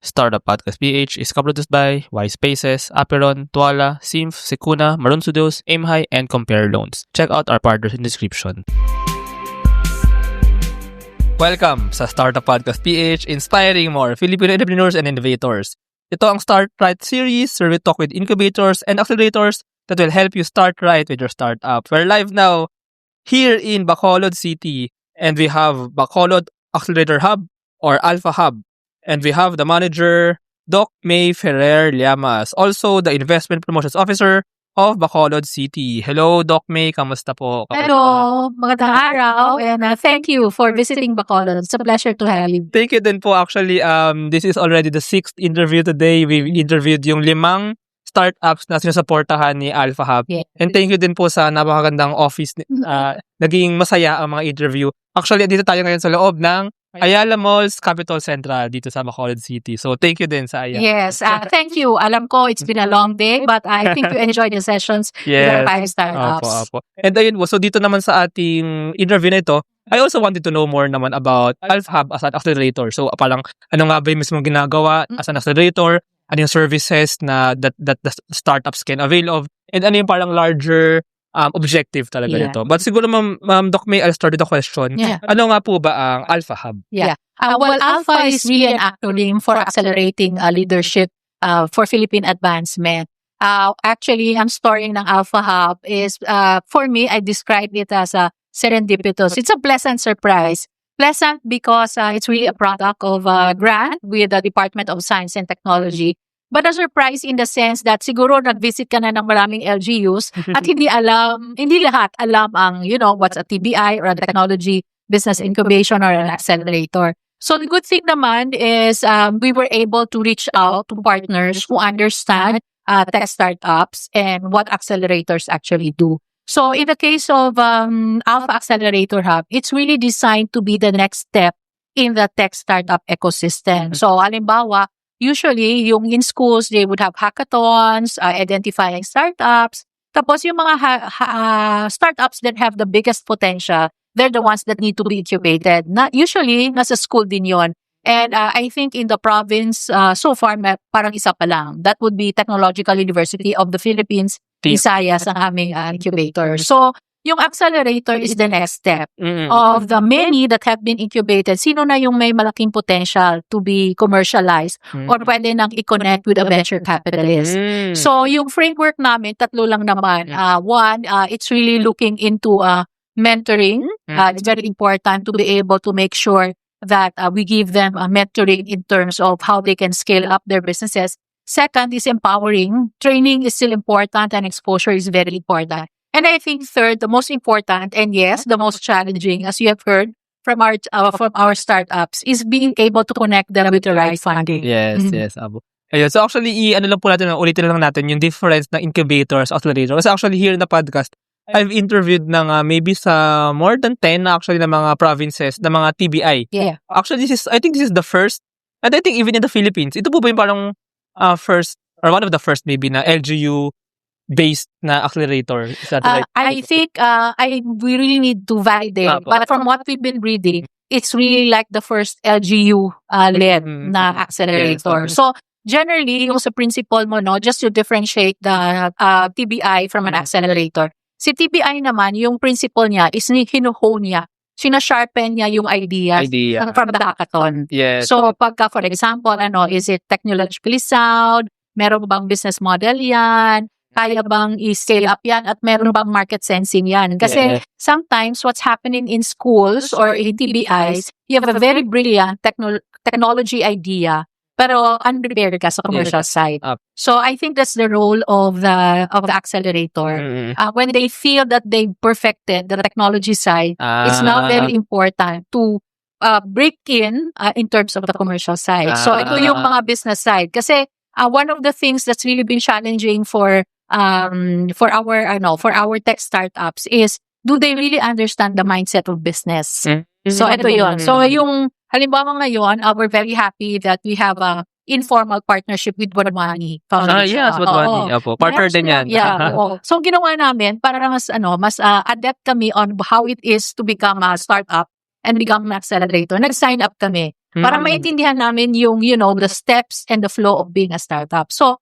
Startup Podcast PH is co-produced by Y Spaces, Aperon, Tuala, Simf, Secuna, Maroon Studios, Aim High, and Compare Loans. Check out our partners in the description. Welcome sa Startup Podcast PH, inspiring more Filipino entrepreneurs and innovators. Ito ang Start Right series where we talk with incubators and accelerators that will help you start right with your startup. We're live now here in Bacolod City, and we have Bacolod Accelerator Hub or Alpha Hub. And we have the manager, Doc May Ferrer-Llamas, also the Investment Promotions Officer of Bacolod City. Hello, Doc May. Kamusta po? Hello, magandang araw, and thank you for visiting Bacolod. It's a pleasure to have you. Thank you din po. Actually, this is already the 6th interview today. We interviewed yung 5 startups na sinusuportahan ni Alpha Hub. Yeah. And thank you din po sa napakagandang office. Naging masaya ang mga interview. Actually, dito tayo ngayon sa loob ng Ayala Malls Capital Central dito sa Bacolod City. So, thank you din sa Ayala. Yes, thank you. Alam ko, it's been a long day, but I think you enjoyed the sessions with our 5 startups. Opo. And ayun po, so dito naman sa ating interview na ito, I also wanted to know more naman about Alpha Hub as an accelerator. So, parang ano nga ba yung mismo ginagawa as an accelerator? Ano yung services na that the startups can avail of? And ano yung parang larger objective talaga nito. But siguro, Ma'am Doc May, I'll start with the question. Yeah. Ano nga po ba ang Alpha Hub? Yeah. Well, Alpha is really an acronym for accelerating leadership for Philippine advancement. Actually, ang story ng Alpha Hub is, for me, I describe it as a serendipitous. It's a pleasant surprise. Pleasant because it's really a product of a grant with the Department of Science and Technology. But a surprise in the sense that siguro nag-visit ka na ng maraming LGUs at hindi lahat alam ang, what's a TBI or a technology business incubation or an accelerator. So the good thing naman is we were able to reach out to partners who understand tech startups and what accelerators actually do. So in the case of Alpha Accelerator Hub, it's really designed to be the next step in the tech startup ecosystem. So halimbawa, usually, yung in schools, they would have hackathons, identifying startups. Tapos yung mga startups that have the biggest potential, they're the ones that need to be incubated. Usually, nasa school din yon. And I think in the province, so far, parang isa pa lang. That would be Technological University of the Philippines, Visayas, ang aming incubator. So, yung accelerator is the next step of the many that have been incubated. Sino na yung may malaking potential to be commercialized or pwede nang i-connect with a venture capitalist. So, yung framework namin, 3 lang naman. One, it's really looking into mentoring. It's very important to be able to make sure that we give them mentoring in terms of how they can scale up their businesses. Second is empowering. Training is still important and exposure is very important. And I think third, the most important, and yes, the most challenging, as you have heard from our startups, is being able to connect them with the right funding. Yes, Abo. Ayun, so actually, ulitin lang natin yung difference ng incubators, accelerators. Kasi actually here in the podcast, I've interviewed ng maybe sa more than 10 actually na mga provinces, na mga TBI. Yeah. Actually, I think this is the first, and I think even in the Philippines, ito po ba yung parang first, or one of the first maybe na LGU based na accelerator? Is that right? I think we really need to validate. But from what we've been reading, it's really like the first LGU-led na accelerator. So, generally, yung sa principle mo, just to differentiate the TBI from an accelerator. Si TBI naman, yung principle niya is hinuhone niya. Sinasharpen niya yung idea from the hackathon. Yes. So, pagka, for example, is it technologically sound? Meron bang business model yan? Kaya bang i-scale up yan? At meron bang market sensing yan? Kasi sometimes what's happening in schools or in TBIs, you have a very brilliant technology idea, pero unprepared ka sa commercial side. So I think that's the role of the accelerator. When they feel that they perfected the technology side, it's now very important to break in terms of the commercial side. So ito yung mga business side. Kasi one of the things that's really been challenging for our tech startups is, do they really understand the mindset of business? So ito yun. So yung halimbawa ngayon, we're very happy that we have a informal partnership with Wadwani Foundation. Yes, Wadwani. Partner din yan. Yeah. So ginawa namin para mas adept kami on how it is to become a startup and become an accelerator. Nag-sign up kami. Para maintindihan namin yung, the steps and the flow of being a startup. So,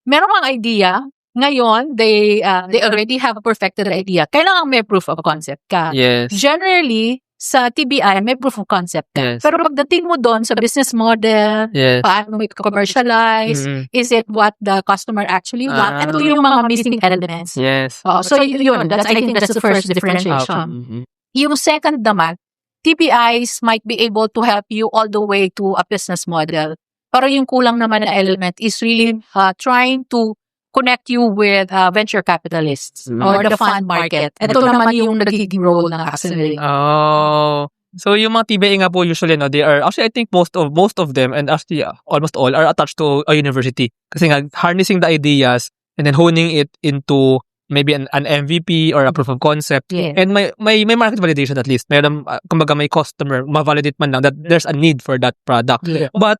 meron kang idea. Ngayon, they already have a perfected idea. Kailangan may proof of concept ka. Yes. Generally, sa TBI, may proof of concept ka. Yes. Pero pagdating mo doon sa business model, Yes. paano mo commercialize, is it what the customer actually want? Ito yung mga missing elements. Yes. So yun, I think that's the first differentiation. Yung second naman, TBIs might be able to help you all the way to a business model. Pero yung kulang naman na element is really trying to connect you with venture capitalists or the fund market. Ito naman yung nagiging role ng accelerator. Oh. So yung mga TBI nga po usually, they are, actually I think most of them, and actually almost all, are attached to a university. Kasi nga, harnessing the ideas and then honing it into maybe an MVP or a proof of concept. Yes. And may market validation at least. Meron, kumbaga may customer, ma-validate man lang that there's a need for that product. Yeah. But,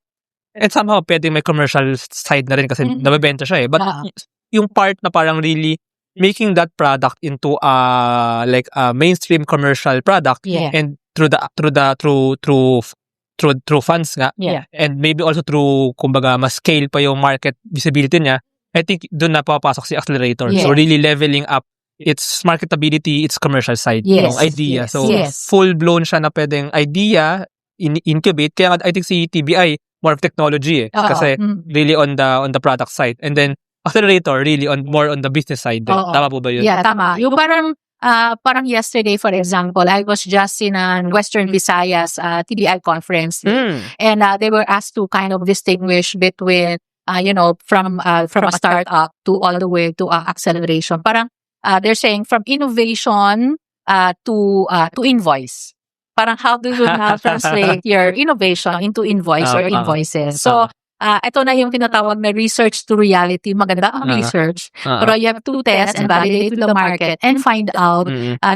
and somehow, pwedeng may commercial side na rin kasi nabibenta siya eh. But, yung part na parang really making that product into like a mainstream commercial product, and through funds nga, and maybe also through, kumbaga, mas scale pa yung market visibility niya, I think doon na papasok si Accelerator. So really leveling up its marketability, its commercial side, yung idea. So full-blown siya na pwedeng idea, incubate. Kaya I think si TBI, more of technology kasi really on the product side. And then Accelerator really more on the business side. Tama po ba yun? Yeah, tama. Yung parang yesterday, for example, I was just in a Western Visayas TBI conference, and they were asked to kind of distinguish between from a startup to all the way to acceleration. Parang they're saying from innovation to invoice. Parang how do you now translate your innovation into invoice or invoices? So ito na yung tinatawag na research to reality. Maganda ang research. Pero you have to test and validate to the market and find out,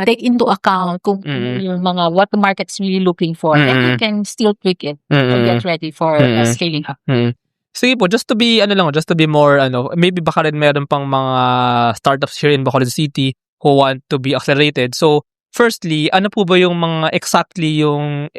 take into account kung yung mga what the market's really looking for. And you can still tweak it and get ready for scaling up. Sige po, just to be more, maybe baka rin meron pang mga startups here in Bacolod City who want to be accelerated. So, firstly, ano po ba yung mga exactly yung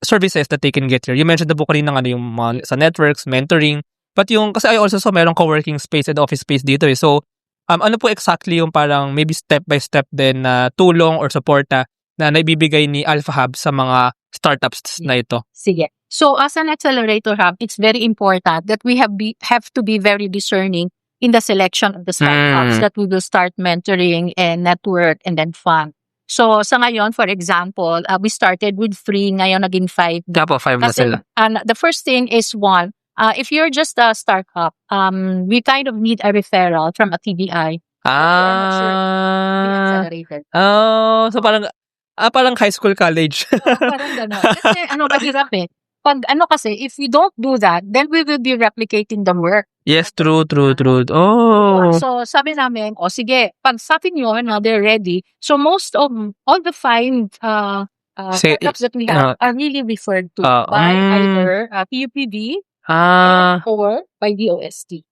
services that they can get here? You mentioned na po kanina yung mga sa networks, mentoring, but yung, kasi I also saw merong co-working space and office space dito eh. So, ano po exactly yung parang maybe step by step din na tulong or suporta na naibibigay ni Alpha Hub sa mga startups na ito? Sige. So, as an accelerator hub, it's very important that we have to be very discerning in the selection of the startups that we will start mentoring and network and then fund. So, sa ngayon, for example, we started with 3, ngayon naging 5. Dapat 5 na sila. The first thing is one, if you're just a startup, we kind of need a referral from a TBI. Oh, so parang high school, college. Parang gano'n. Kasi mahirap eh. Kasi, if we don't do that, then we will be replicating the work. Yes, true. Oh. So, sabi namin, sige, pag sabi nyo na they're ready, so most of all the 5 startups that we have are really referred to by either PUPD or by DOST.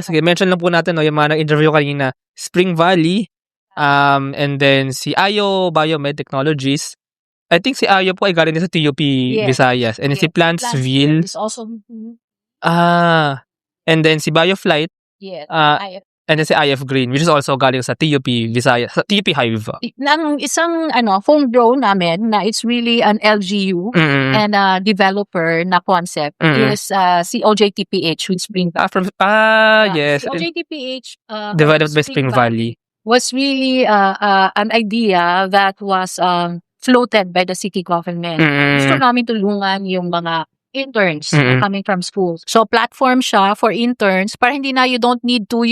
Sige, mention lang po natin yung mga nag-interview kanina, Spring Valley, and then si Ayo Biomed Technologies. I think si Ayo po ay galing sa TUP Visayas. And si Plantsville is also and then si BioFlight. Yes. And then si IF Green, which is also galing sa TUP Visayas, sa TUP Hive. Nang isang homegrown namin na it's really an LGU and a developer na concept is si OJTPH with Spring Valley. Yes. Si OJTPH developed by Spring Valley was really an idea that was floated by the city government. Gusto namin tulungan yung mga interns coming from schools. So, platform siya for interns para hindi na you don't need to,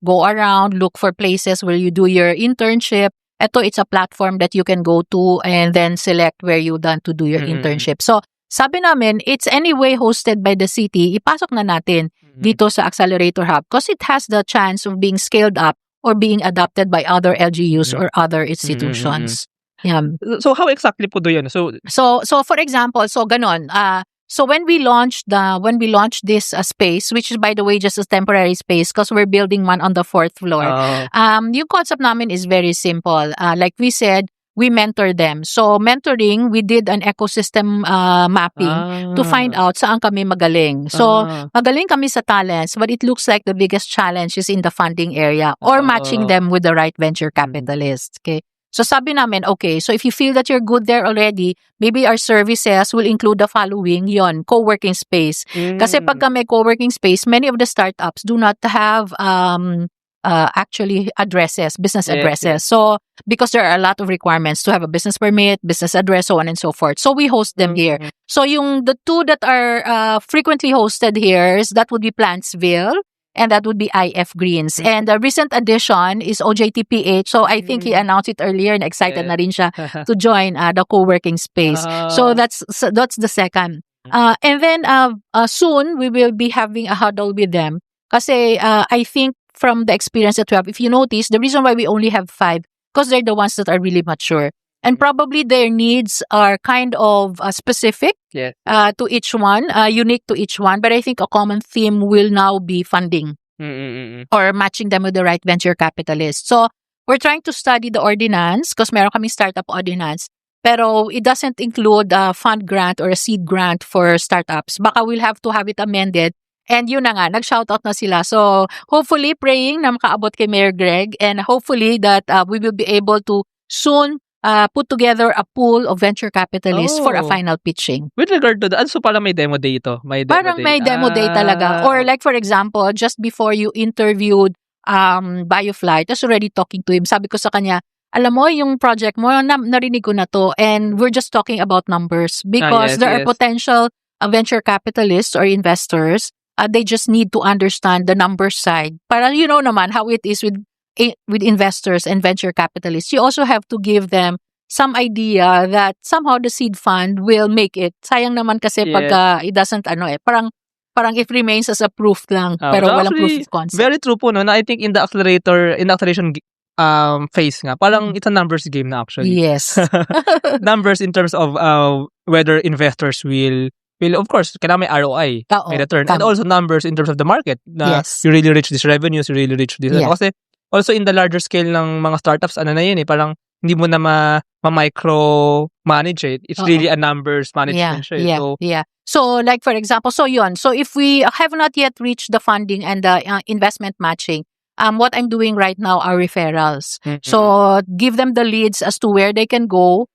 go around, look for places where you do your internship. It's a platform that you can go to and then select where you want to do your internship. So, sabi namin, it's anyway hosted by the city, ipasok na natin dito sa Accelerator Hub because it has the chance of being scaled up or being adopted by other LGUs or other institutions. Yeah. So how exactly po do yun? So for example, ganon. So when we launched this space, which is by the way just a temporary space because we're building one on the 4th floor. Yung concept namin is very simple. Like we said, we mentor them. So mentoring, we did an ecosystem mapping to find out saan kami magaling. So magaling kami sa talents, but it looks like the biggest challenge is in the funding area or matching them with the right venture capitalists. Okay. So sabi namin, okay, so if you feel that you're good there already, maybe our services will include the following, yon, co-working space. Kasi pagka may co-working space, many of the startups do not have actually business addresses. So because there are a lot of requirements to have a business permit, business address, so on and so forth. So we host them here. So the two that are frequently hosted here is that would be Plantsville and that would be IF Greens. And the recent addition is OJTPH. So I think he announced it earlier and excited na rin siya to join the co-working space. So that's the second. And then soon we will be having a huddle with them. Kasi I think from the experience that we have, if you notice, the reason why we only have 5, because they're the ones that are really mature. And probably their needs are kind of specific to each one, unique to each one. But I think a common theme will now be funding or matching them with the right venture capitalists. So we're trying to study the ordinance because meron kaming startup ordinance. Pero it doesn't include a fund grant or a seed grant for startups. Baka we'll have to have it amended. And yun na nga, nag-shoutout na sila. So hopefully praying na makaabot kay Mayor Greg and hopefully that we will be able to soon put together a pool of venture capitalists for a final pitching. With regard to that, so parang may demo day ito? Parang may demo day talaga. Or like for example, just before you interviewed Biofly, tas already talking to him, sabi ko sa kanya, alam mo, yung project mo, narinig ko na to and we're just talking about numbers because there are potential venture capitalists or investors. They just need to understand the numbers side. Para you know naman how it is with investors and venture capitalists. You also have to give them some idea that somehow the seed fund will make it. Sayang naman kasi pag it doesn't parang it remains as a proof lang pero walang proof of concept. Very true po no. Na I think in the acceleration phase nga, parang it's a numbers game na actually. Yes. Numbers in terms of whether investors will of course, kailangan may ROI, may return. And also numbers in terms of the market. Na you really reach these revenues, you really reach this. Kasi also in the larger scale ng mga startups, ano na yun parang hindi mo na ma-micro manage it. It's really a numbers management. So like for example, so if we have not yet reached the funding and the investment matching, what I'm doing right now are referrals. So give them the leads as to where they can go.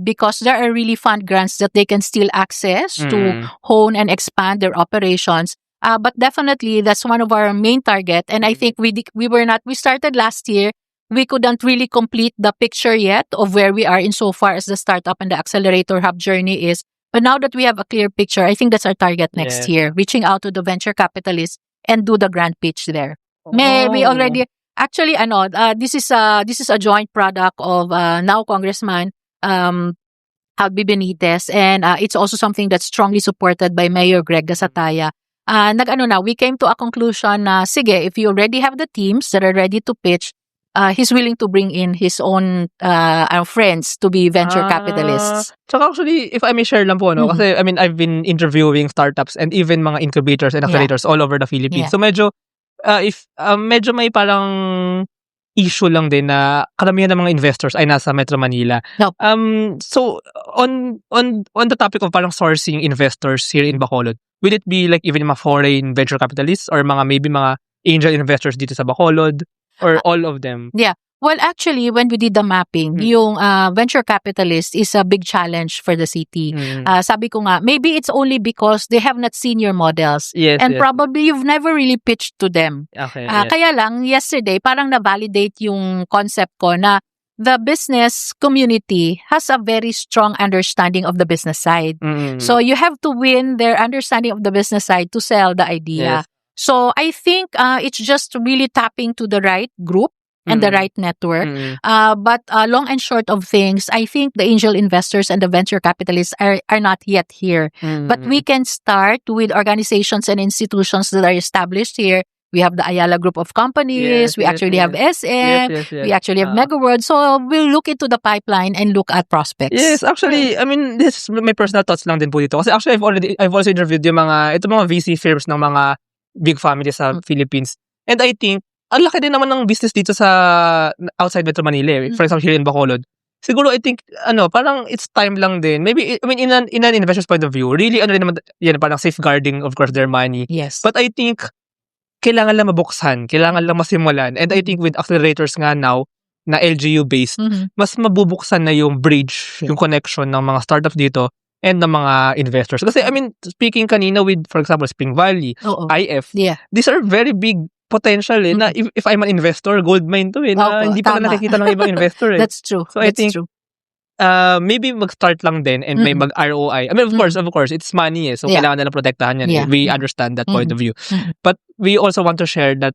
Because there are really fund grants that they can still access to hone and expand their operations. But definitely that's one of our main target. And I think we started last year. We couldn't really complete the picture yet of where we are insofar as the startup and the Accelerator Hub journey is. But now that we have a clear picture, I think that's our target next year, reaching out to the venture capitalists and do the grant pitch there. We already, actually, this is a joint product of now Congressman Albi Benitez, and it's also something that's strongly supported by Mayor Greg Gasataya. We came to a conclusion na, sige, if you already have the teams that are ready to pitch, he's willing to bring in his own friends to be venture capitalists. So actually, if I may share lang po, kasi I mean, I've been interviewing startups and even mga incubators and accelerators all over the Philippines. So medyo, medyo may parang issue lang din na karamihan ng mga investors ay nasa Metro Manila. So on the topic of parang sourcing investors here in Bacolod, will it be like even mga foreign venture capitalists or maybe mga angel investors dito sa Bacolod or all of them? Yeah. Well, actually, when we did the mapping, yung venture capitalist is a big challenge for the city. Sabi ko nga, maybe it's only because they have not seen your models. Probably you've never really pitched to them. Kaya lang, yesterday, parang na-validate yung concept ko na the business community has a very strong understanding of the business side. So you have to win their understanding of the business side to sell the idea. So I think it's just really tapping to the right group and the right network. But long and short of things, I think the angel investors and the venture capitalists are not yet here. But we can start with organizations and institutions that are established here. We have the Ayala Group of Companies. We actually have SM. We actually have MegaWorld. So we'll look into the pipeline and look at prospects. Yes, actually, I mean, this is my personal thoughts lang din po dito. Kasi actually, I've also interviewed yung mga VC firms ng mga big families sa Philippines. And I think, ang laki din naman ng business dito sa outside Metro Manila. For example, here in Bacolod. siguro I think parang it's time lang din. Maybe I mean in an investor's point of view, really rin naman yan parang safeguarding of course their money. Yes. But I think kailangan lang mabuksan, kailangan lang masimulan. And I think with accelerators nga now na LGU based, mas mabubuksan na yung bridge, yung connection ng mga startups dito and ng mga investors. Kasi I mean, speaking kanina with for example Spring Valley, IF, these are very big potential na if I'm an investor, gold mine to na hindi pa nakikita ng ibang investor That's true. So I think maybe mag-start lang din and may mag-ROI. I mean, of course, it's money so kailangan na lang protektahan yan. We understand that point of view. But we also want to share that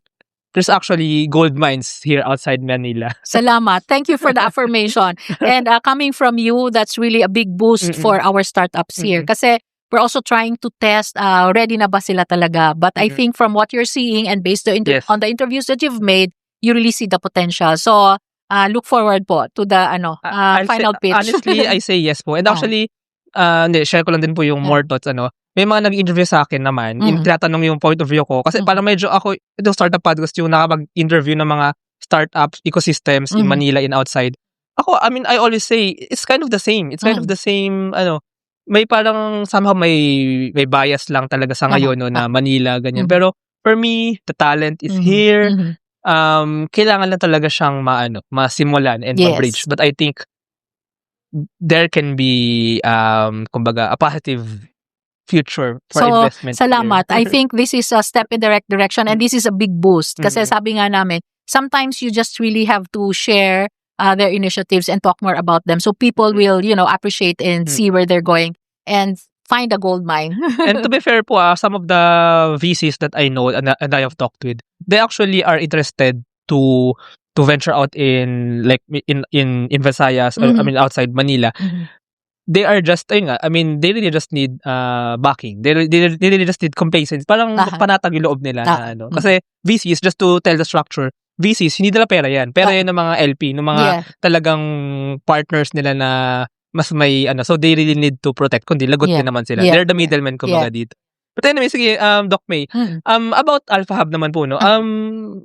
there's actually gold mines here outside Manila. Salamat. Thank you for the affirmation. And coming from you, that's really a big boost for our startups here. Kasi we're also trying to test, ready na ba sila talaga? But I think from what you're seeing and based on the interviews that you've made, you really see the potential. So, look forward po to the final pitch. Honestly, I say yes po. And actually, share ko lang din po yung more thoughts. May mga nag-interview sa akin naman, tinatanong yung point of view ko. Kasi parang medyo ako, itong startup podcast yung nakapag-interview ng mga startup ecosystems in Manila and outside. Ako, I mean, I always say, it's kind of the same. It's kind of the same, may parang somehow may bias lang talaga sa ngayon na Manila, ganyan. Pero for me, the talent is here. Kailangan lang talaga siyang masimulan and ma-bridge. But I think there can be kumbaga a positive future for investment. Salamat. I think this is a step in the right direction and this is a big boost. Kasi sabi nga namin, sometimes you just really have to share their initiatives and talk more about them so people will, appreciate and see where they're going and find a gold mine. And to be fair po, some of the VCs that I know and I have talked with, they actually are interested to venture out in Visayas, I mean outside Manila. They are just, they really just need backing. They really just need complacency. Parang panatag yung loob nila. Kasi VCs, just to tell the structure, VCs, hindi nila pera yan. Pera yan ng mga LP, ng mga talagang partners nila na mas may, so they really need to protect. Kundi lagot din naman sila. They're the middlemen kumbaga dito. But anyway, sige, Doc May, about Alpha Hub naman po,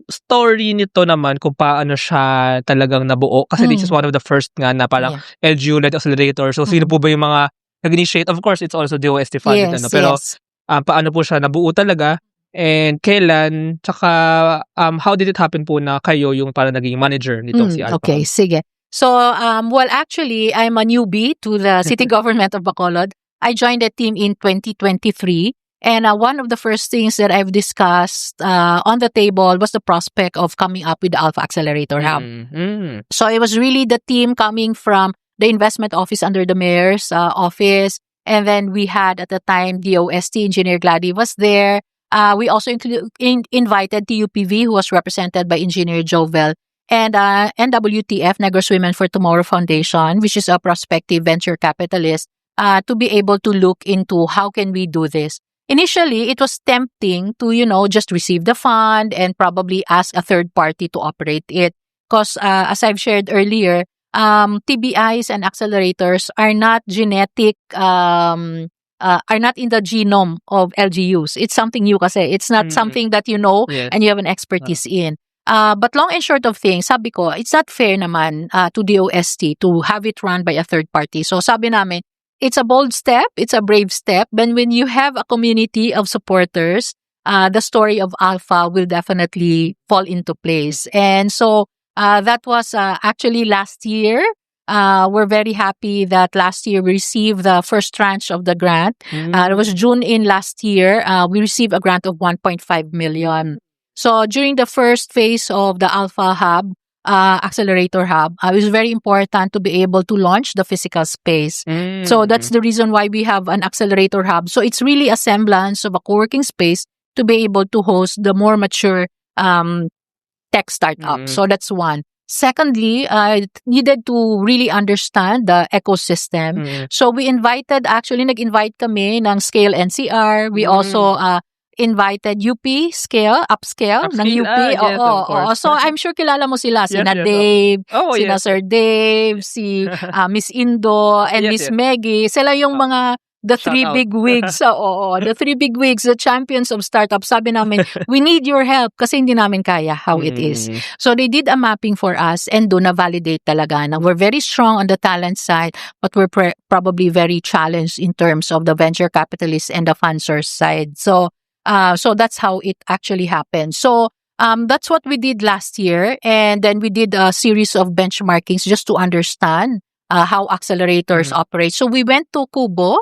story nito naman kung paano siya talagang nabuo. Kasi this is one of the first nga na parang LGU-led accelerator. So, sino po ba yung mga nag-initiate? Of course, it's also DOST-funded. Pero, paano po siya nabuo talaga? And kailan? Tsaka, how did it happen po na kayo yung parang naging manager nitong si Alpha Okay, Hub? sige. So, well, actually, I'm a newbie to the city government of Bacolod. I joined the team in 2023. And one of the first things that I've discussed on the table was the prospect of coming up with the Alpha Accelerator Hub. So it was really the team coming from the investment office under the mayor's office. And then we had at the time DOST, Engineer Glady was there. We also invited TUPV, who was represented by Engineer Jovel. And NWTF, Negros Women for Tomorrow Foundation, which is a prospective venture capitalist, to be able to look into how can we do this. Initially, it was tempting to, just receive the fund and probably ask a third party to operate it. Because as I've shared earlier, TBIs and accelerators are not genetic, are not in the genome of LGUs. It's something new kasi. It's not something that you know and you have an expertise in. But long and short of things, sabi ko, it's not fair naman to DOST to have it run by a third party. So sabi namin, it's a bold step, it's a brave step, but when you have a community of supporters, the story of Alpha will definitely fall into place. And so that was actually last year. We're very happy that last year we received the first tranche of the grant. It was June in last year. We received a grant of 1.5 million. So during the first phase of the Alpha Hub, Accelerator Hub, it was very important to be able to launch the physical space. So that's the reason why we have an Accelerator Hub. So it's really a semblance of a co-working space to be able to host the more mature tech startup. So that's one. Secondly, needed to really understand the ecosystem. So we invited, actually nag-invite kami ng Scale NCR. We also invited UP Scale, Upscale ng UP. Yes, So I'm sure kilala mo sila. Sina Dave, sina Sir Dave, si Miss Indo, and Miss Meggy. Sila yung mga the Shout three out. big wigs, the three big wigs, the champions of startup, sabi namin, we need your help kasi hindi namin kaya how it is. So they did a mapping for us and doon na-validate talaga na we're very strong on the talent side, but we're probably very challenged in terms of the venture capitalists and the funders side. So that's how it actually happened. So that's what we did last year. And then we did a series of benchmarkings just to understand how accelerators operate. So we went to Kubo.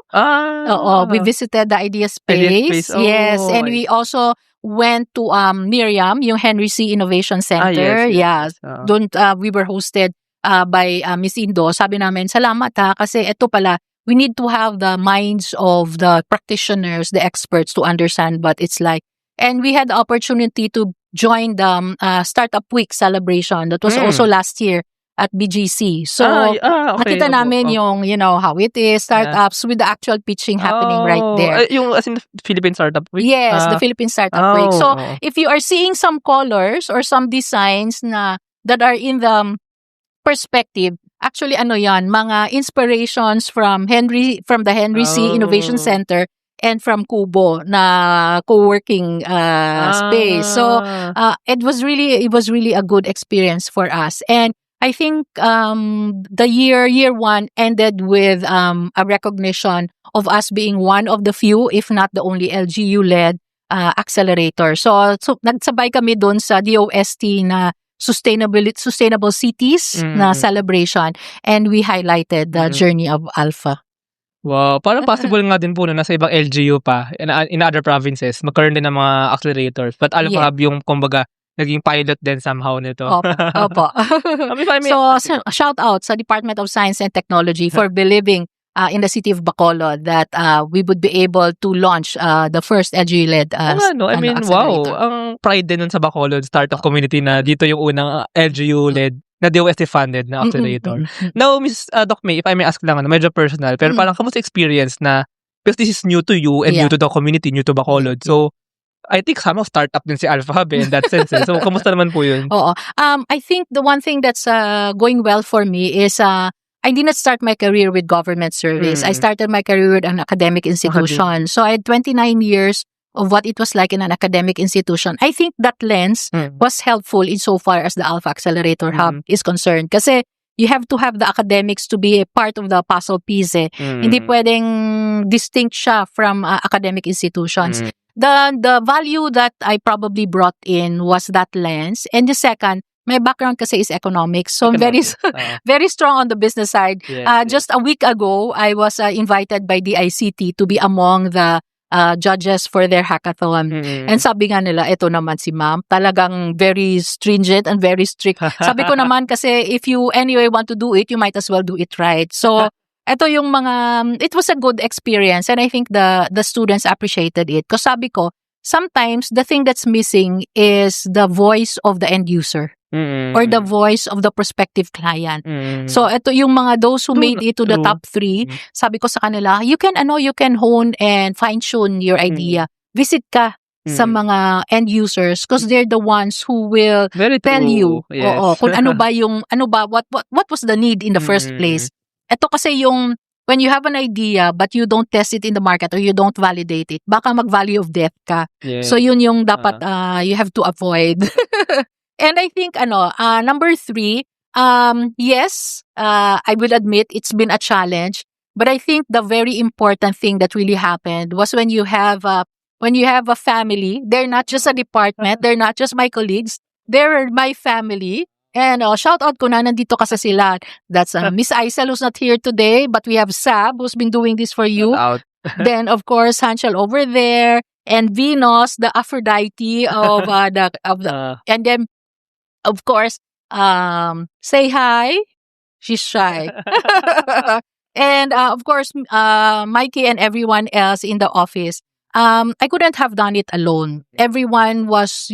We visited the Idea Space. Yes. And we also went to Miriam, yung Henry C. Innovation Center. Yes. Doon we were hosted by Miss Indo. Sabi namin, salamat ha, kasi ito pala, we need to have the minds of the practitioners, the experts to understand what it's like. And we had the opportunity to join the Startup Week celebration that was also last year at BGC. So, nakita namin yung, how it is, startups with the actual pitching happening right there. Yung as in the Philippine Startup Week? Yes, the Philippine Startup Week. So, if you are seeing some colors or some designs that are in the perspective, actually, mga inspirations from the Henry C. Innovation Center and from Kubo na co-working space. So, it was really a good experience for us. And I think the year one ended with a recognition of us being one of the few, if not the only LGU-led accelerator. So nagsabay kami doon sa DOST na sustainable cities na celebration, and we highlighted the journey of Alpha. Wow, parang possible nga din po na nasa ibang LGU pa in other provinces magkaroon din ng mga accelerators. But Alpha Hub yung kumbaga naging pilot din somehow nito. Opo. So, shout out sa Department of Science and Technology for believing in the city of Bacolod that we would be able to launch the first LGU-led wow. Ang pride din nun sa Bacolod startup community na dito yung unang LGU-led na DOST-funded na accelerator. Now, Ms. Doc May, if I may ask lang, medyo personal, pero parang kamusta experience na, because this is new to you and new to the community, new to Bacolod. So, I think somehow startup din si Alpha Hub in that sense. So, kamusta naman po yun? I think the one thing that's going well for me is I did not start my career with government service. I started my career with an academic institution. So, I had 29 years of what it was like in an academic institution. I think that lens was helpful insofar as the Alpha Accelerator Hub is concerned. Kasi you have to have the academics to be a part of the puzzle piece. Hindi pwedeng distinct siya from academic institutions. The value that I probably brought in was that lens. And the second, my background kasi is economics. So I'm very strong on the business side. Just a week ago, I was invited by DICT to be among the judges for their hackathon. And sabi nga nila, ito naman si ma'am, talagang very stringent and very strict. Sabi ko naman kasi if you anyway want to do it, you might as well do it right. So, ito yung it was a good experience, and I think the students appreciated it. Because sabi ko, sometimes the thing that's missing is the voice of the end user or the voice of the prospective client. So ito yung those who made it to the top 3, sabi ko sa kanila, you can hone and fine-tune your idea. Visit ka sa mga end users because they're the ones who will tell you kung what was the need in the first place. Ito kasi yung when you have an idea but you don't test it in the market or you don't validate it, baka mag-value of death ka. So yun yung dapat you have to avoid. And I think number 3, yes, I will admit it's been a challenge, but I think the very important thing that really happened was when you have a family, they're not just a department, they're not just my colleagues, they're my family. And shout out ko na, nandito kasi sila. That's Miss Aisel who's not here today, but we have Sab who's been doing this for you. Then of course Hanshel over there, and Venus, the Aphrodite of and then of course say hi. She's shy. And of course Mikey and everyone else in the office. I couldn't have done it alone. Everyone was,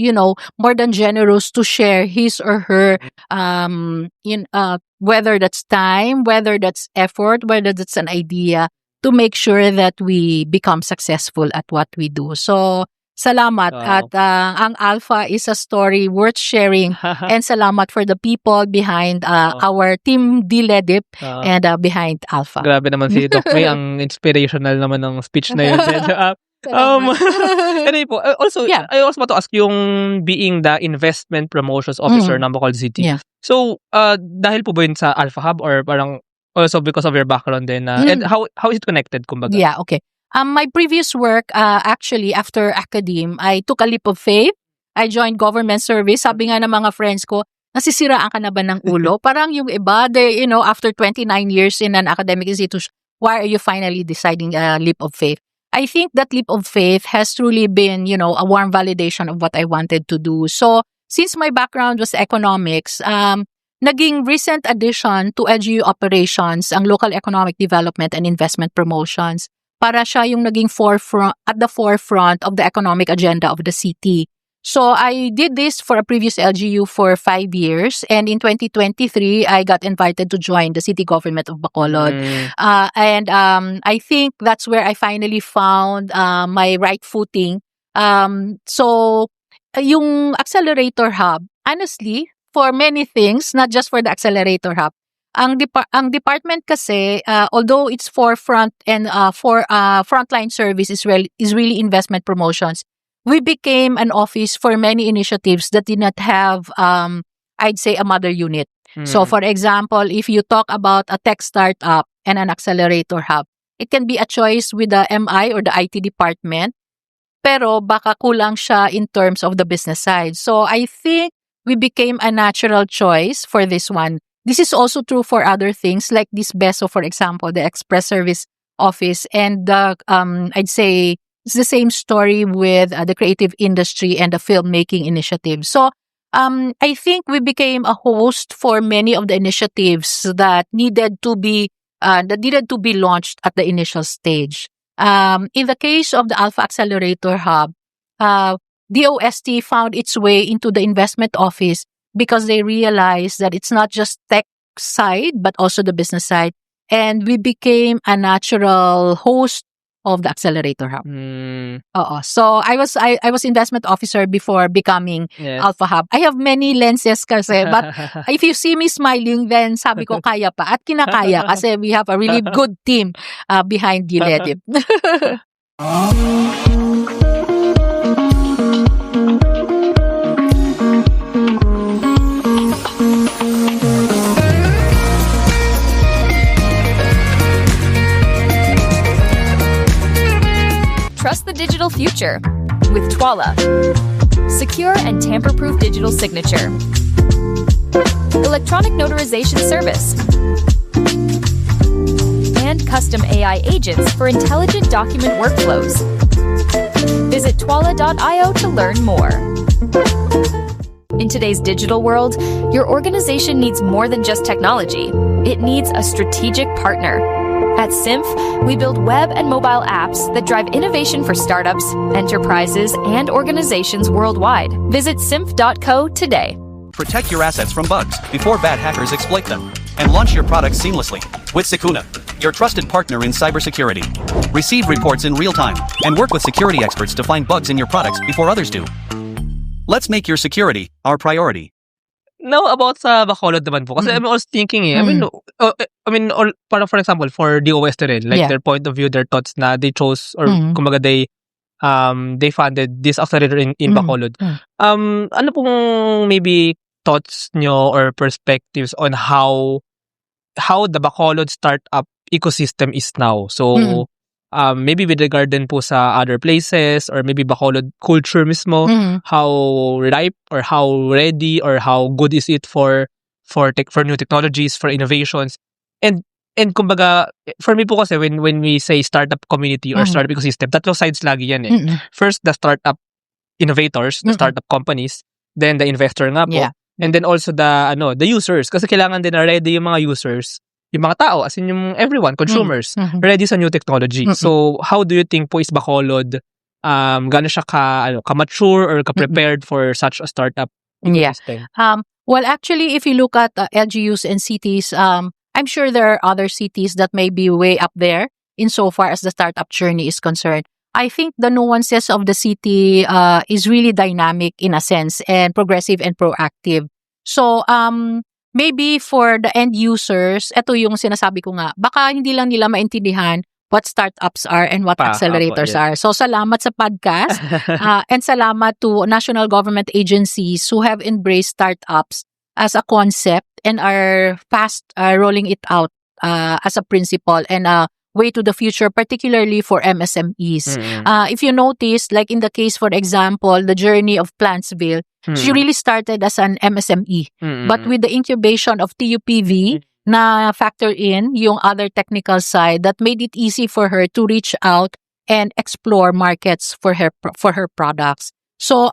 more than generous to share his or her, whether that's time, whether that's effort, whether that's an idea, to make sure that we become successful at what we do. So Salamat Wow. at ang Alpha is a story worth sharing and salamat for the people behind our team DLEDIP and behind Alpha. Grabe naman si Doc May, ang inspirational naman ng speech na yun. Salamat. Anyway po, also, Yeah. I also want to ask yung being the investment promotions officer ng Bacolod City. Yeah. So, dahil po ba yun sa Alpha Hub or parang also because of your background din? And how is it connected, kumbaga? Yeah, okay. My previous work, actually, after academe, I took a leap of faith. I joined government service. Sabi nga ng mga friends ko, nasisiraan ka na ba ng ulo? Parang yung iba, after 29 years in an academic institution, why are you finally deciding a leap of faith? I think that leap of faith has truly been, a warm validation of what I wanted to do. So, since my background was economics, naging recent addition to LGU operations, ang local economic development and investment promotions, para siya yung naging at the forefront of the economic agenda of the city. So I did this for a previous LGU for 5 years, and in 2023, I got invited to join the city government of Bacolod. And I think that's where I finally found my right footing. So yung Accelerator Hub, honestly, for many things, not just for the Accelerator Hub, ang department kasi, although it's forefront and for frontline service is really investment promotions, we became an office for many initiatives that did not have, I'd say, a mother unit. So, for example, if you talk about a tech startup and an accelerator hub, it can be a choice with the MI or the IT department, pero baka kulang siya in terms of the business side. So, I think we became a natural choice for this one. This is also true for other things like this BESO, for example, the Express Service Office, and I'd say it's the same story with the creative industry and the filmmaking initiative. So I think we became a host for many of the initiatives that needed to be launched at the initial stage. In the case of the Alpha Accelerator Hub, DOST found its way into the investment office because they realized that it's not just tech side, but also the business side. And we became a natural host of the Accelerator Hub. So I was investment officer before becoming Alpha Hub. I have many lenses kasi, but if you see me smiling, then sabi ko kaya pa at kinakaya kasi we have a really good team behind DLEDIP. Trust the digital future with Twala. Secure and tamper-proof digital signature. Electronic notarization service. And custom AI agents for intelligent document workflows. Visit twala.io to learn more. In today's digital world, your organization needs more than just technology. It needs a strategic partner. At SIMF, we build web and mobile apps that drive innovation for startups, enterprises, and organizations worldwide. Visit simf.co today. Protect your assets from bugs before bad hackers exploit them. And launch your products seamlessly with Secuna, your trusted partner in cybersecurity. Receive reports in real time and work with security experts to find bugs in your products before others do. Let's make your security our priority. Now, about sa Bacolod naman po. Kasi I'm also thinking parang for example, for DOST rin, like their point of view, their thoughts na they chose or kumbaga they funded this accelerator in Bacolod. Ano pong maybe thoughts nyo or perspectives on how the Bacolod startup ecosystem is now? So, maybe with regard din po sa other places or maybe Bacolod culture mismo, how ripe or how ready or how good is it for new technologies, for innovations, and kumbaga for me po kasi when we say startup community or startup ecosystem, tatlo sides lagi yan eh. First, the startup innovators, the startup companies, then the investor nga po, and then also the users, kasi kailangan din na ready yung mga users, yung mga tao, as in yung everyone, consumers, ready sa new technology. So, how do you think po is Bacolod, gaano siya ka-mature or ka-prepared for such a startup ecosystem? Well, actually, if you look at LGUs and cities, I'm sure there are other cities that may be way up there insofar as the startup journey is concerned. I think the nuances of the city is really dynamic in a sense and progressive and proactive. So, maybe for the end users, ito yung sinasabi ko nga, baka hindi lang nila maintindihan what startups are and what accelerators are. So, salamat sa podcast and salamat to national government agencies who have embraced startups as a concept and are fast rolling it out as a principle and a way to the future, particularly for MSMEs. If you notice, like in the case, for example, the journey of Plantsville, she really started as an MSME. But with the incubation of TUPV, na factor in yung other technical side that made it easy for her to reach out and explore markets for her products. So,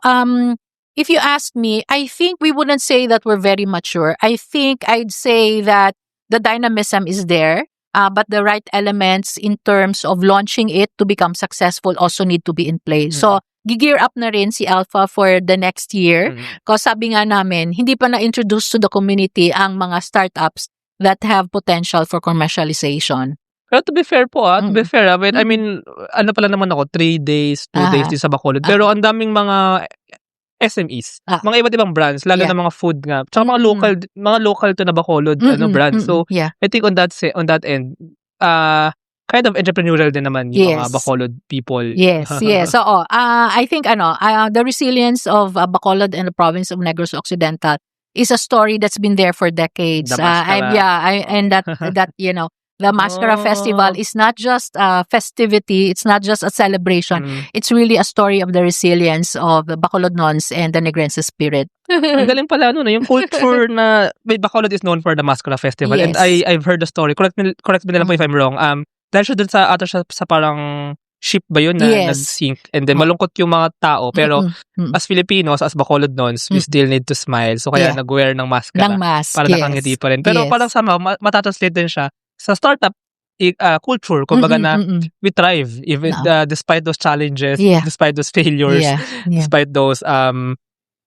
if you ask me, I think we wouldn't say that we're very mature. I think I'd say that the dynamism is there, but the right elements in terms of launching it to become successful also need to be in place. So, gigear up na rin si Alpha for the next year. Kasi sabi nga namin, hindi pa na-introduce to the community ang mga startups that have potential for commercialization. Pero to be fair po, I mean, ano pala naman ako, 3 days, 2 days din sa Bacolod. Pero ang daming mga SMEs, mga iba't ibang brands, lalo na mga food nga. Tsaka mga local to na Bacolod brands. So, I think on that end, kind of entrepreneurial din naman yung mga Bacolod people. Yes. So, I think the resilience of Bacolod and the province of Negros Occidental is a story that's been there for decades. And that the Mascara Festival is not just a festivity, it's not just a celebration. It's really a story of the resilience of the Bacolodnons and the Negrense spirit. Ang galing pala yung culture na Bacolod is known for the Mascara Festival. Yes. And I've heard the story. Correct me nila po if I'm wrong. Dahil siya dun sa parang ship ba yun na nag-sink, and then malungkot yung mga tao, pero as Filipinos, as Bacolodnons, we still need to smile, so kaya nag-wear ng maskara para nakangiti pa rin. Pero parang somehow matatranslate din siya sa startup culture, kumbaga na we thrive even despite those challenges, despite those failures, despite those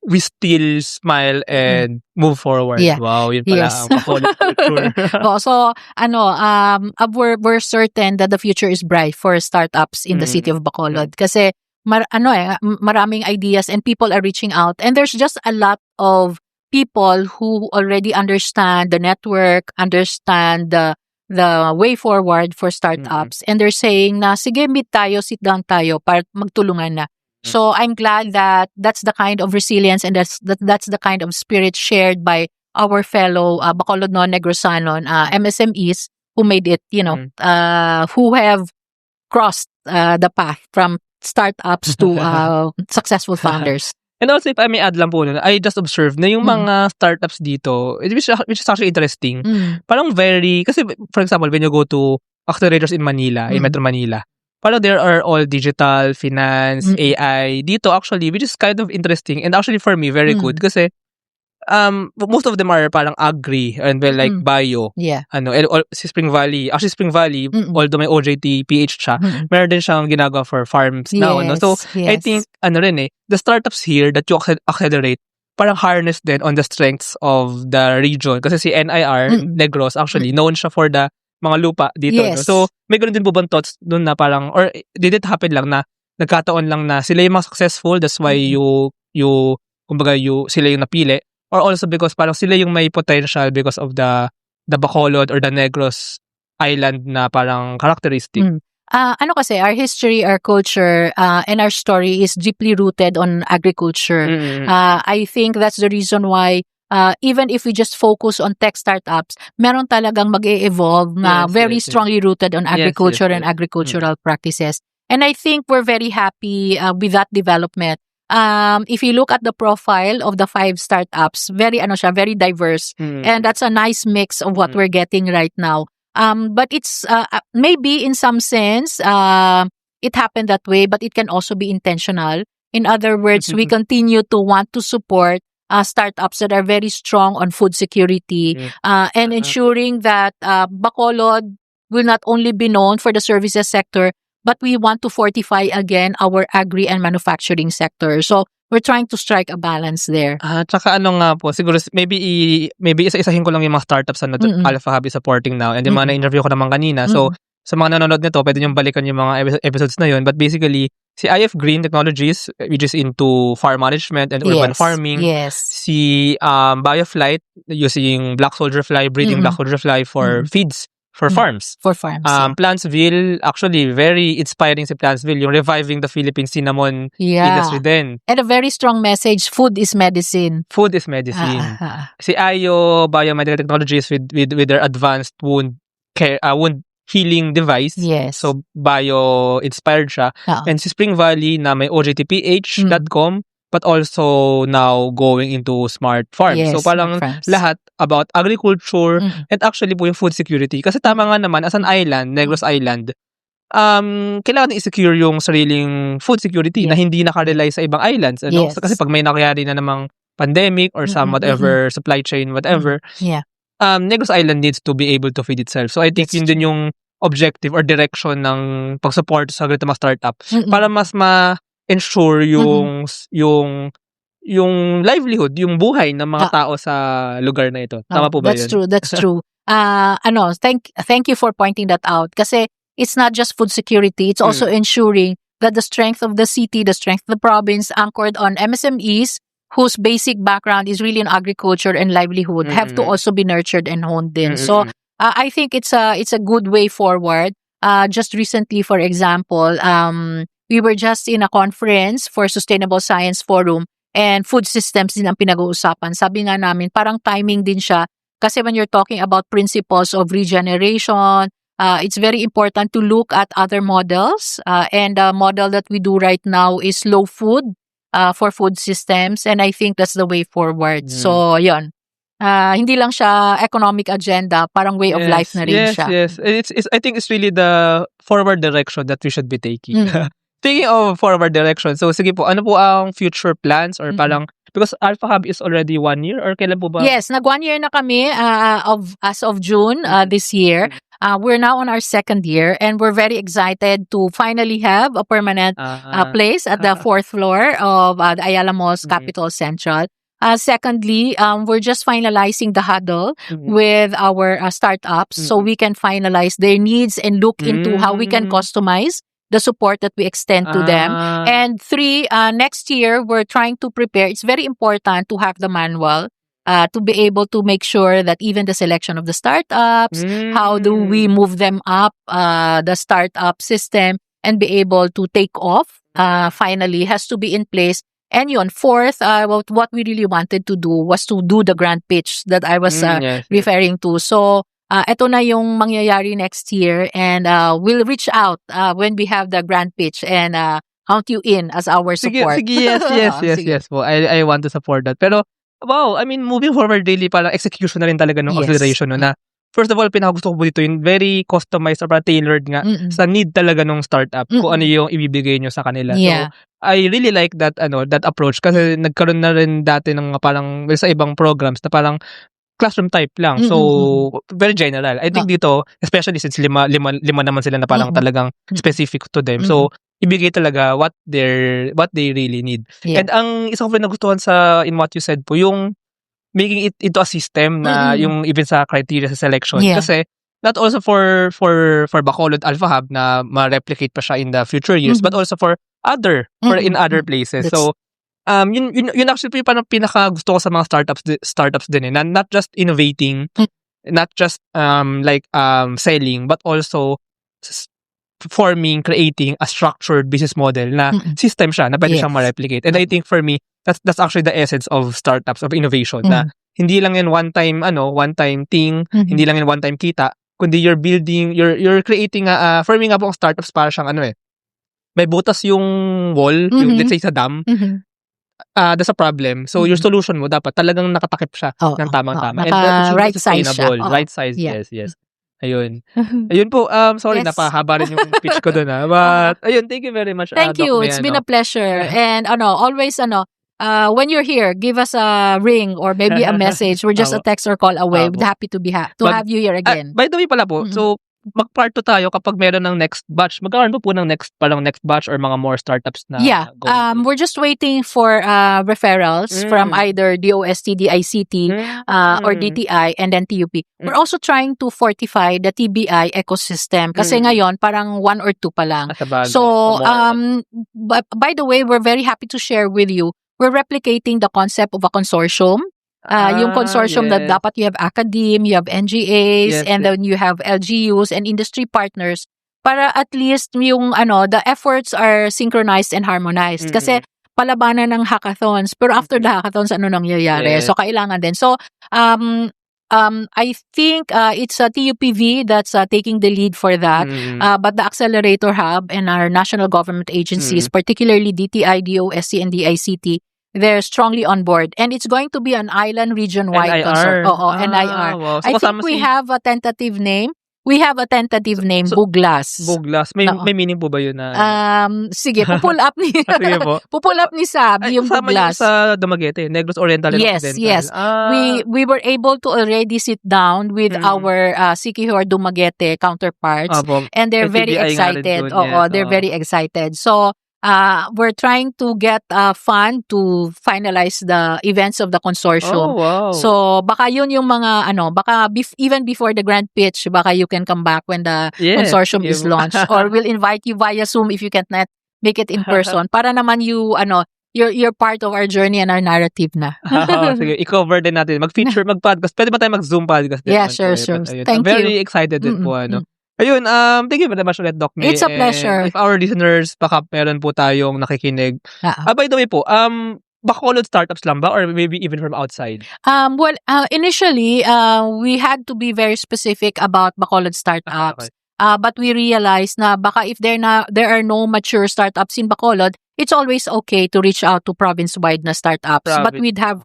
we still smile and move forward. Wow, yun pala ang Bacolod culture. So, we're certain that the future is bright for startups in the city of Bacolod. Kasi, maraming ideas and people are reaching out. And there's just a lot of people who already understand the network, understand the way forward for startups. And they're saying na, sige, meet tayo, sit down tayo, para magtulungan na. So I'm glad that that's the kind of resilience and that's the kind of spirit shared by our fellow Bacolodnon, Negrosanon MSMEs who made it, who have crossed the path from startups to successful founders. And also, if I may add lang po, I just observed na yung mga startups dito, which is actually interesting, parang kasi for example, when you go to accelerators in Manila, in Metro Manila, parang there are all digital, finance, AI, dito actually, which is kind of interesting, and actually for me, very good, kasi most of them are parang agri, and like bio, and si Spring Valley, although may OJT, PH siya, meron din siyang ginagawa for farms now, so I think, the startups here that you accelerate, parang harness din on the strengths of the region, kasi si NIR, Negros, actually, known siya for the mga lupa dito. So, may ganoon din po bang thoughts doon na parang, or did it happen lang na nagkataon lang na sila yung mga successful, that's why sila yung napili, or also because parang sila yung may potential because of the Bacolod or the Negros Island na parang characteristic? Kasi our history, our culture, and our story is deeply rooted on agriculture. I think that's the reason why even if we just focus on tech startups, meron talagang mag-e-evolve na very strongly rooted on agriculture and agricultural practices. And I think we're very happy with that development. If you look at the profile of the 5 startups, very diverse. And that's a nice mix of what we're getting right now. But it's maybe in some sense, it happened that way, but it can also be intentional. In other words, we continue to want to support startups that are very strong on food security and ensuring that Bacolod will not only be known for the services sector, but we want to fortify again our agri and manufacturing sector. So we're trying to strike a balance there. Tsaka nga po, siguro maybe isa-isahin ko lang yung mga startups na Alpha Hub is supporting now, and yung mga na-interview ko naman kanina. So sa mga nanonood nito, pwede nyo balikan yung mga episodes na yun. But basically, si IF Green Technologies, which is into farm management and urban farming. Yes. Si Bioflight, using black soldier fly, breeding black soldier fly for feeds for farms. For farms. Plantsville, actually, very inspiring si Plantsville, yung reviving the Philippine cinnamon industry din. And a very strong message, food is medicine. Food is medicine. Si Ayo Biomedical Technologies with their advanced wound care, wound healing device. Yes. So, bio-inspired siya. And si Spring Valley na may ojtph.com but also now going into smart farms. Yes, so, parang lahat about agriculture and actually po yung food security. Kasi tama nga naman, as an island, Negros Island, kailangan i-secure yung sariling food security na hindi nakarely sa ibang islands. Ano? So, kasi pag may nangyari na namang pandemic or some whatever, supply chain, whatever, Negros Island needs to be able to feed itself. So, I think yun din yung objective or direction ng pag-support sa ganito mga startup para mas ma-ensure yung livelihood, yung buhay ng mga tao sa lugar na ito. Tama po ba yun? That's true. Thank you for pointing that out. Kasi it's not just food security, it's also ensuring that the strength of the city, the strength of the province, anchored on MSMEs, whose basic background is really in agriculture and livelihood, have to also be nurtured and honed in. So, I think it's a good way forward. Just recently, for example, we were just in a conference for Sustainable Science Forum and food systems din ang pinag-uusapan. Sabi nga namin, parang timing din siya kasi when you're talking about principles of regeneration, it's very important to look at other models. And the model that we do right now is slow food for food systems. And I think that's the way forward. So, yun. Hindi lang siya economic agenda, parang way of life na rin siya. Yes. I think it's really the forward direction that we should be taking. Speaking of forward direction, so sige po, ano po ang future plans or parang, because Alpha Hub is already 1 year or kailan po ba? Yes, nag 1 year na kami as of June this year. We're now on our 2nd year and we're very excited to finally have a permanent place at the 4th floor of the Ayala Malls Capital Central. Secondly, we're just finalizing the huddle with our startups so we can finalize their needs and look into how we can customize the support that we extend to them. And 3, next year, we're trying to prepare. It's very important to have the manual to be able to make sure that even the selection of the startups, how do we move them up the startup system and be able to take off, finally, has to be in place. And yun, 4th, what we really wanted to do was to do the grand pitch that I was referring to. So, ito na yung mangyayari next year and we'll reach out when we have the grand pitch and count you in as our support. Sige, yes po. I want to support that. Pero, wow, I mean, moving forward daily, parang execution na rin talaga ng acceleration. No, na, first of all, pinakagusto ko po dito yung very customized or tailored nga sa need talaga ng startup kung ano yung ibibigay nyo sa kanila. So, I really like that approach kasi nagkaroon na rin dati ng parang sa ibang programs na parang classroom type lang. So, very general. I think dito, especially since lima naman sila na parang talagang specific to them. So, ibigay talaga what they really need. And ang isa ko pa nagustuhan in what you said po, yung making it into a system na yung even sa criteria sa selection. Kasi, not also for Bacolod Alpha Hub na ma-replicate pa siya in the future years, but also for other places. So, yun actually yung pinaka gusto ko sa mga startups din na not just innovating, not just selling, but also creating a structured business model na system siya na pwede siyang ma-replicate. And I think for me, that's actually the essence of startups, of innovation, na hindi lang yan one time thing, hindi lang yan one time kita, kundi you're creating for me nga po ang startups para siyang may butas yung wall, yung let's say sa dam, that's a problem. So, your solution mo dapat talagang nakatakip siya ng tamang-tama. And that should be sustainable. Right size, yes. Ayun. Ayun po, sorry, napahaba rin yung pitch ko doon. But, ayun, thank you very much. Thank you. It's been a pleasure. And, always, when you're here, give us a ring or maybe a message. We're just a text or call away. We're happy to have you here again. By the way pala po, so, mag-part 2 tayo kapag meron ng next batch. Magkakaroon po ng next batch or mga more startups na Yeah. going? We're just waiting for referrals from either DOST, DICT, or DTI, and then TUP. We're also trying to fortify the TBI ecosystem kasi ngayon parang 1 or 2 pa lang. Sabagay. So, More. by the way, we're very happy to share with you, we're replicating the concept of a consortium. Yung consortium that yes. dapat you have academe, you have NGAs, Yes, and yes. then you have LGUs and industry partners para at least yung the efforts are synchronized and harmonized. Kasi palabanan ng hackathons, pero after the hackathons, ano nangyayari? Yes. So, kailangan din. So, I think it's TUPV that's taking the lead for that. But the Accelerator Hub and our national government agencies, particularly DTI, DOSC, and DICT, they're strongly on board. And it's going to be an island region-wide NIR. NIR. Wow. So, I think kasama we si have a tentative name. We have a tentative name, so- Buglas. Buglas. May meaning po ba yun na? Sige, pull up ni Sige po. pull up ni Sab yung kasama Buglas. yung sa Dumaguete, Negros Oriental and Yes, Occidental. yes. We were able to already sit down with our Siquijor Dumaguete counterparts, Opo. and they're May very TBI nga rin excited. dun, yes, They're very excited. So, we're trying to get fund to finalize the events of the consortium. Oh, wow. So, baka yun yung mga baka even before the grand pitch, baka you can come back when the Yes, consortium is yeah. launched, or we'll invite you via Zoom if you can't make it in person para naman you're part of our journey and our narrative na. Sige, i-cover din natin. Mag-feature, mag-podcast. Pwede ba tayo mag-Zoom podcast din? Yeah, naman sure, po, sure. ayun. Thank you. Very excited din po, Ayun, thank you very much ulit, Doc May. It's a And pleasure. if our listeners, baka meron po tayong nakikinig. By the way po, Bacolod startups lang ba? Or maybe even from outside? Well, initially, we had to be very specific about Bacolod startups. Okay. But we realized na baka if there are no mature startups in Bacolod, it's always okay to reach out to province-wide na startups. But we have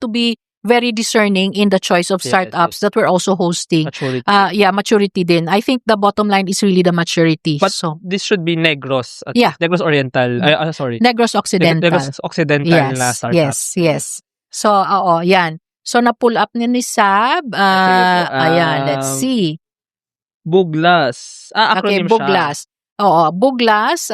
to be very discerning in the choice of Yes, startups that we're also hosting. Maturity. Maturity din. I think the bottom line is really the maturity. But so, this should be Negros. Yeah. Negros Oriental. Sorry. Negros Occidental. Negros Occidental na startup. Yes. So, yan. So, na-pull up ni Sab. Ayan, let's see. Buglas. Acronym Buglas. Buglas,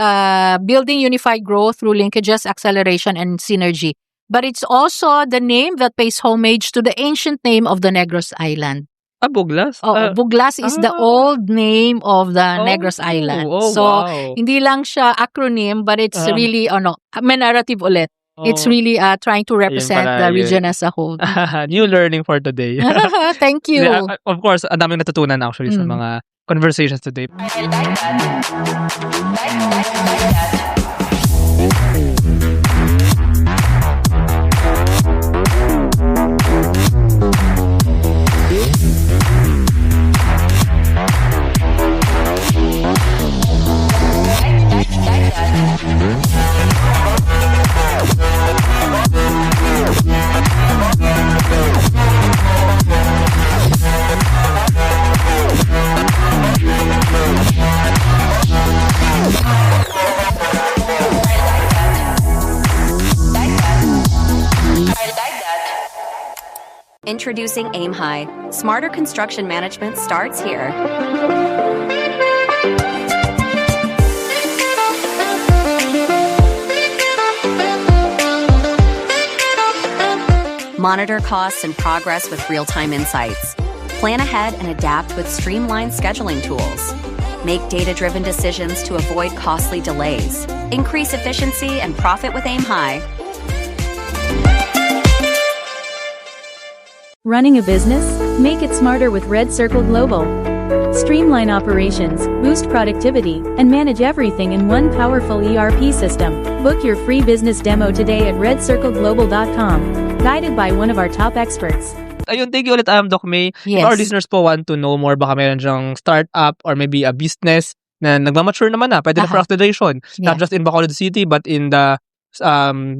building unified growth through linkages, acceleration, and synergy. But it's also the name that pays homage to the ancient name of the Negros Island. Buglas? Buglas is the old name of the Negros Island. So, wow. hindi lang siya acronym, but it's really, may narrative ulit. It's really trying to represent the region as a whole. New learning for today. Thank you. Of course, ang daming natutunan actually sa mga conversations today. Introducing Aim High. Smarter construction management starts here. Monitor costs and progress with real-time insights. Plan ahead and adapt with streamlined scheduling tools. Make data-driven decisions to avoid costly delays. Increase efficiency and profit with Aim High. Running a business? Make it smarter with Red Circle Global. Streamline operations, boost productivity, and manage everything in one powerful ERP system. Book your free business demo today at redcircleglobal.com, guided by one of our top experts. Ayun, thank you ulit, Doc May. Yes. If our listeners po want to know more, baka meron dyang startup or maybe a business na nagmamature naman na, pwede na for acceleration. Not just in Bacolod City, but in the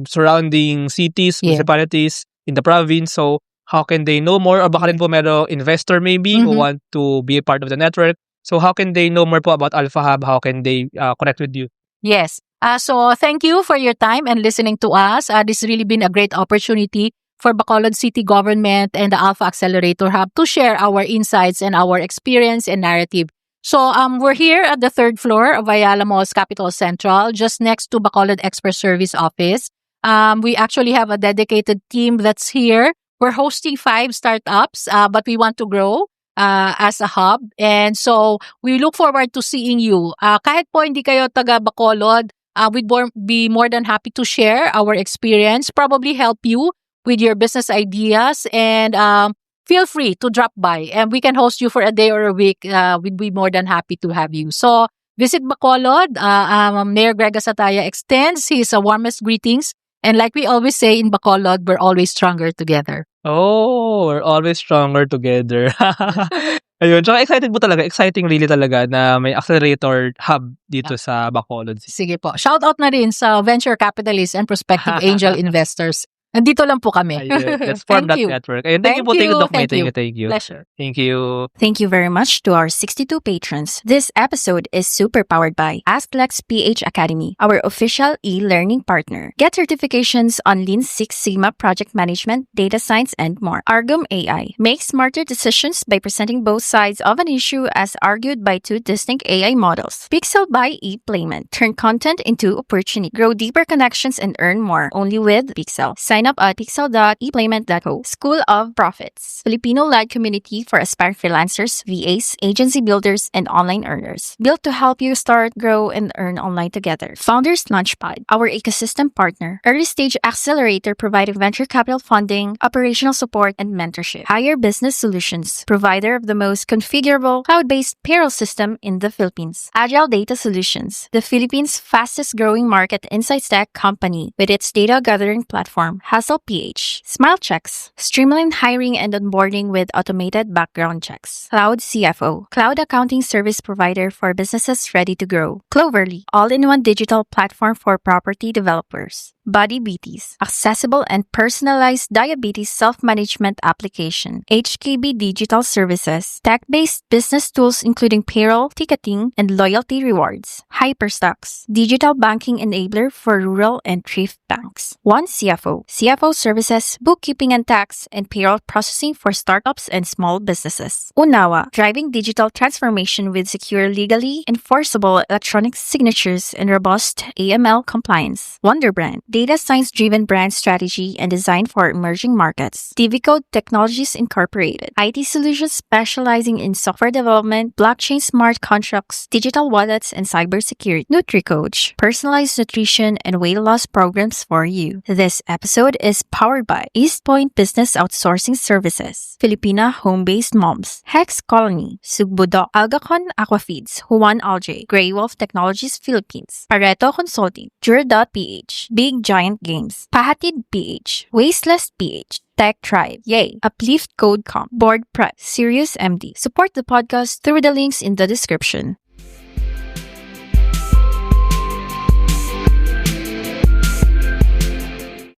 surrounding cities, municipalities, in the province. So, how can they know more? Or baka rin po meron investor maybe who want to be a part of the network. So, how can they know more po about Alpha Hub? How can they connect with you? Yes. So, thank you for your time and listening to us. This has really been a great opportunity for Bacolod City Government and the Alpha Accelerator Hub to share our insights and our experience and narrative. So we're here at the third floor of Ayala Malls Capital Central, just next to Bacolod Expert Service Office. We actually have a dedicated team that's here. We're hosting 5 startups, but we want to grow as a hub. And so we look forward to seeing you. Kahit po hindi kayo taga Bacolod, we'd be more than happy to share our experience, probably help you with your business ideas, and feel free to drop by. And we can host you for a day or a week. We'd be more than happy to have you. So visit Bacolod. Mayor Greg Asataya extends his warmest greetings. And like we always say in Bacolod, we're always stronger together. Oh, we're always stronger together. Ayun, tsaka excited po talaga. Exciting really talaga na may accelerator hub dito sa Bacolod City. Sige po. Shout out na rin sa venture capitalists and prospective angel investors. Nandito lang po kami. Ayun, let's form that Thank you. network. Ayun, thank you po, Doc May. Thank you. Pleasure. Thank you. Thank you very much to our 62 patrons. This episode is super powered by AskLex PH Academy, our official e-learning partner. Get certifications on Lean Six Sigma project management, data science, and more. Argum AI. Make smarter decisions by presenting both sides of an issue as argued by 2 distinct AI models. Pixel by ePlayment. Turn content into opportunity. Grow deeper connections and earn more only with Pixel. Sign up at pixel.eplayment.co. School of Profits. Filipino-led community for aspiring freelancers, VAs, agency builders, and online earners. Built to help you start, grow, and earn online together. Founders Launchpad, our ecosystem partner. Early stage accelerator providing venture capital funding, operational support, and mentorship. Higher Business Solutions, provider of the most configurable cloud-based payroll system in the Philippines. Agile Data Solutions, the Philippines' fastest growing market insights tech company with its data gathering platform, Hustle PH. Smile Checks, streamlined hiring and onboarding with automated background checks. Cloud CFO, cloud accounting service provider for businesses ready to grow. Cloverly, all-in-one digital platform for property developers. Body Beaties, accessible and personalized diabetes self-management application. HKB Digital Services, tech-based business tools including payroll, ticketing, and loyalty rewards. Hyperstocks, digital banking enabler for rural and thrift banks. One CFO, CFO services, bookkeeping and tax, and payroll processing for startups and small businesses. Unawa, driving digital transformation with secure, legally enforceable electronic signatures and robust AML compliance. Wonderbrand, data science-driven brand strategy and design for emerging markets. TVCode Technologies Incorporated, IT solutions specializing in software development, blockchain smart contracts, digital wallets, and cybersecurity. NutriCoach, personalized nutrition and weight loss programs for you. This episode is powered by East Point Business Outsourcing Services, Filipina Home-Based Moms, Hex Colony, Sugbudo, Algacon Aquafeeds, Juan Algae, Grey Wolf Technologies Philippines, Pareto Consulting, Jura.ph, Big Giant Games, Pahatid PH, Wasteless PH, Tech Tribe, Yay, Uplift Code Com, Board Prep, Serious MD. Support the podcast through the links in the description.